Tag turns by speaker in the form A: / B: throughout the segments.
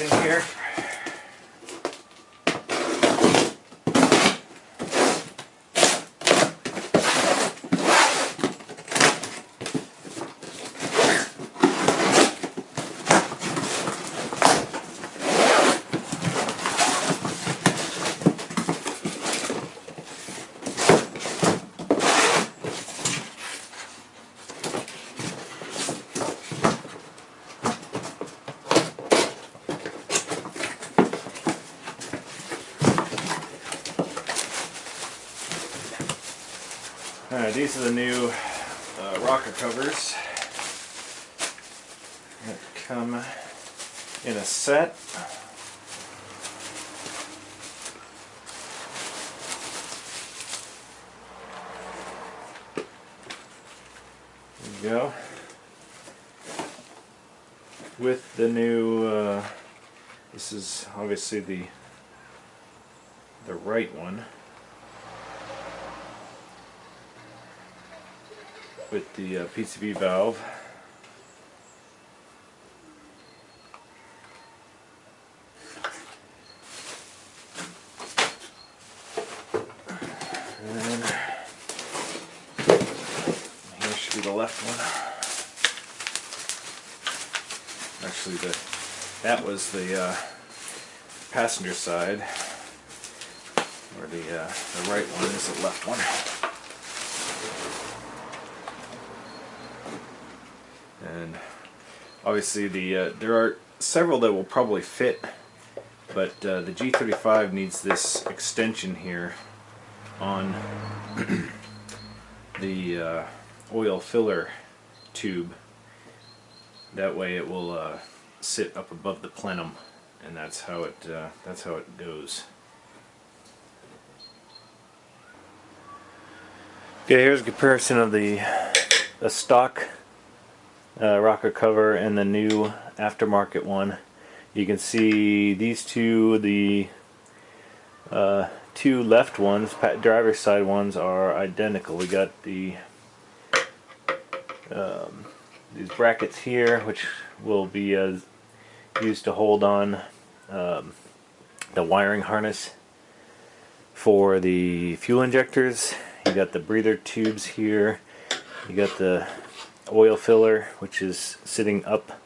A: in here. Alright, these are the new rocker covers that come in a set. There you go. With the new, this is obviously the right one. With the PCV valve. And here should be the left one. Actually, that was the passenger side, or the right one is the left one. And obviously there are several that will probably fit, but the G35 needs this extension here on the oil filler tube. That way it will sit up above the plenum, and that's how it goes. Okay, here's a comparison of the stock rocker cover and the new aftermarket one. You can see these two, the two left ones, driver's side ones, are identical. We got the these brackets here, which will be used to hold on the wiring harness for the fuel injectors. You got the breather tubes here. You got the oil filler, which is sitting up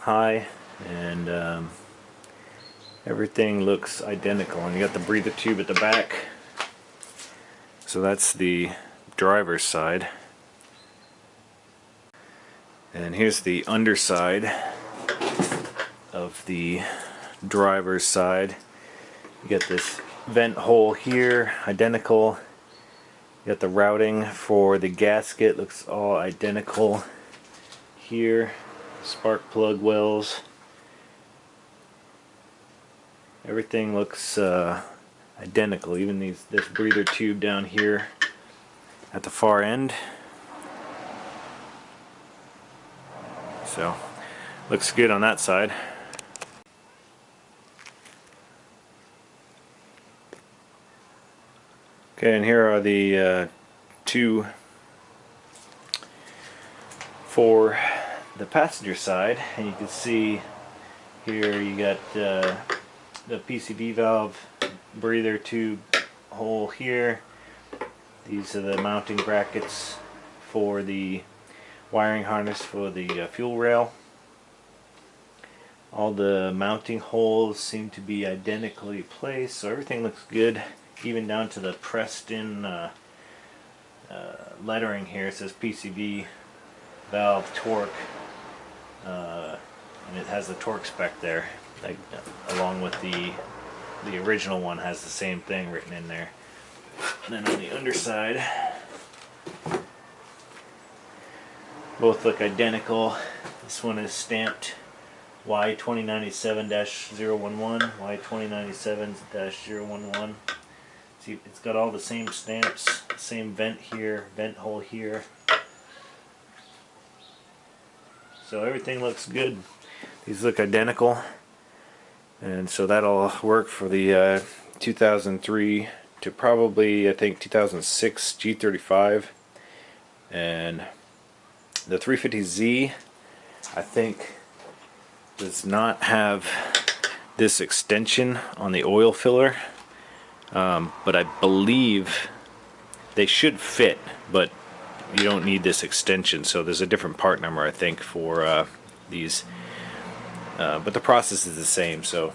A: high, and everything looks identical. And you got the breather tube at the back. So that's the driver's side. And here's the underside of the driver's side. You got this vent hole here, identical. You got the routing for the gasket, looks all identical here. Spark plug wells. Everything looks identical, even this breather tube down here at the far end. So, looks good on that side. Okay, and here are the two for the passenger side, and you can see here you got the PCV valve, breather tube hole here. These are the mounting brackets for the wiring harness for the fuel rail. All the mounting holes seem to be identically placed, so everything looks good, even down to the pressed in lettering here. It says PCV valve torque, and it has the torque spec there, like, along with the original one has the same thing written in there. And then on the underside, both look identical. This one is stamped Y2097-011, Y2097-011. See, it's got all the same stamps, same vent here, vent hole here. So everything looks good. These look identical, and so that'll work for the 2003 to probably, I think, 2006 G35. And the 350Z, I think, does not have this extension on the oil filler, but I believe they should fit, but you don't need this extension, so there's a different part number I think for these, but the process is the same. So